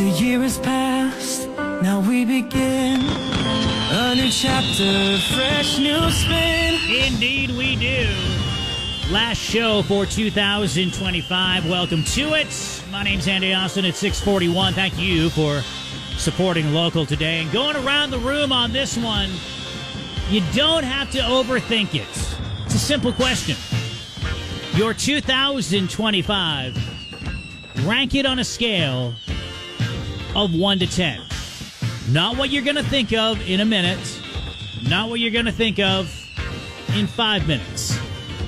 The year has passed, now we begin a new chapter, fresh new spin. Indeed we do. Last show for 2025. Welcome to it. My name's Andy Austin at 641. Thank you for supporting local today. And going around the room on this one, you don't have to overthink it. It's a simple question. Your 2025, rank it on a scale of 1 to 10. Not what you're going to think of in a minute. Not what you're going to think of in 5 minutes.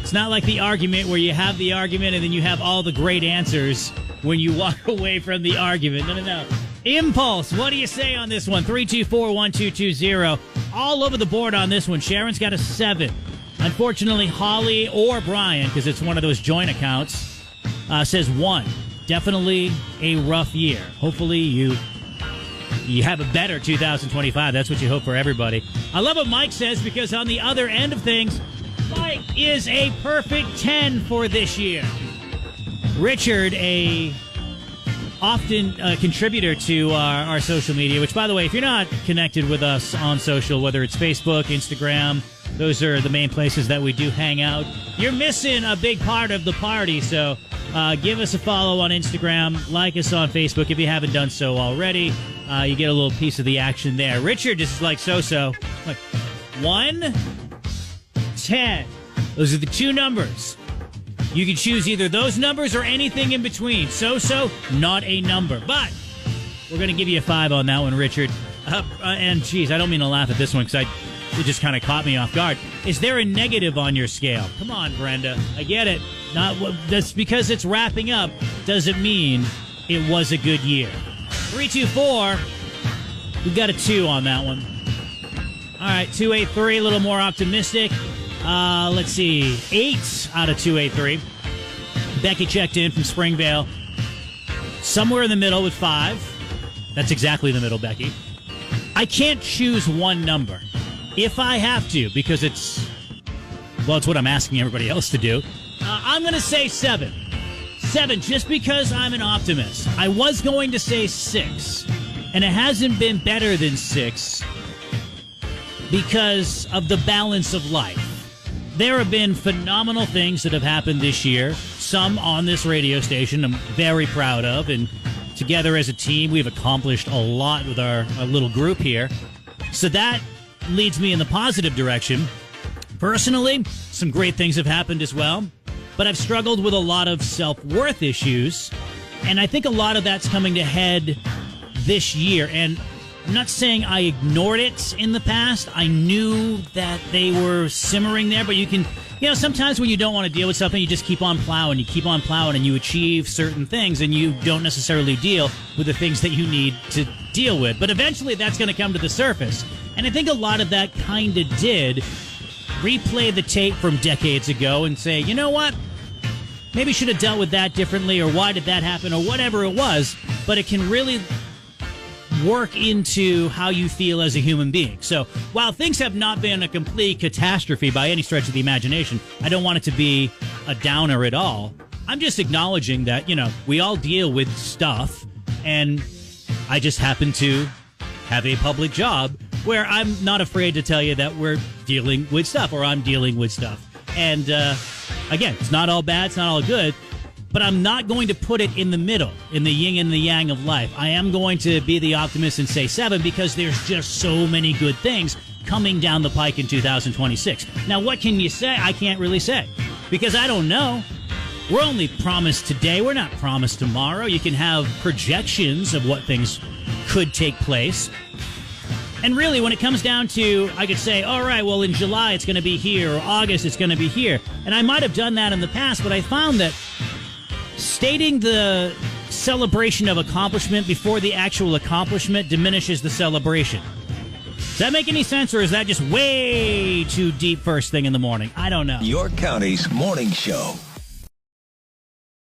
It's not like the argument where you have the argument and then you have all the great answers when you walk away from the argument. No. Impulse, what do you say on this one? 324-1220. All over the board on this one. Sharon's got a 7. Unfortunately, Holly or Brian, because it's one of those joint accounts, says 1. Definitely a rough year. Hopefully you have a better 2025. That's what you hope for everybody. I love what Mike says, because on the other end of things, Mike is a perfect 10 for this year. Richard, a often contributor to our social media, which, by the way, if you're not connected with us on social, whether it's Facebook, Instagram, those are the main places that we do hang out, you're missing a big part of the party. So give us a follow on Instagram, like us on Facebook if you haven't done so already. You get a little piece of the action there. Richard is like so-so. Like 1, 10. Those are the two numbers. You can choose either those numbers or anything in between. So-so, not a number. But we're going to give you a 5 on that one, Richard. And, geez, I don't mean to laugh at this one because it just kind of caught me off guard. Is there a negative on your scale? Come on, Brenda. I get it. That's because it's wrapping up doesn't mean it was a good year. 324. We've got a 2 on that one. All right, 283, a little more optimistic. Let's see, 8 out of 283. Becky checked in from Springvale. Somewhere in the middle with 5. That's exactly the middle, Becky. I can't choose one number. If I have to, because it's what I'm asking everybody else to do, I'm going to say 7. 7, just because I'm an optimist. I was going to say 6, and it hasn't been better than 6 because of the balance of life. There have been phenomenal things that have happened this year, some on this radio station I'm very proud of, and together as a team we've accomplished a lot with our little group here. So that leads me in the positive direction. Personally, some great things have happened as well, but I've struggled with a lot of self-worth issues, and I think a lot of that's coming to head this year. And I'm not saying I ignored it in the past. I knew that they were simmering there, but you can, sometimes when you don't want to deal with something, you just keep on plowing. You keep on plowing and you achieve certain things, and you don't necessarily deal with the things that you need to deal with. But eventually that's going to come to the surface. And I think a lot of that kind of did replay the tape from decades ago and say, you know what? Maybe should have dealt with that differently, or why did that happen, or whatever it was. But it can really work into how you feel as a human being. So while things have not been a complete catastrophe by any stretch of the imagination, I don't want it to be a downer at all. I'm just acknowledging that, we all deal with stuff, and I just happen to have a public job where I'm not afraid to tell you that we're dealing with stuff, or I'm dealing with stuff. And again, it's not all bad, it's not all good, but I'm not going to put it in the middle, in the yin and the yang of life. I am going to be the optimist and say 7, because there's just so many good things coming down the pike in 2026. Now, what can you say? I can't really say, because I don't know. We're only promised today. We're not promised tomorrow. You can have projections of what things could take place. And really, when it comes down to, I could say, all right, well, in July it's going to be here, or August it's going to be here. And I might have done that in the past, but I found that stating the celebration of accomplishment before the actual accomplishment diminishes the celebration. Does that make any sense, or is that just way too deep first thing in the morning? I don't know. York County's morning show.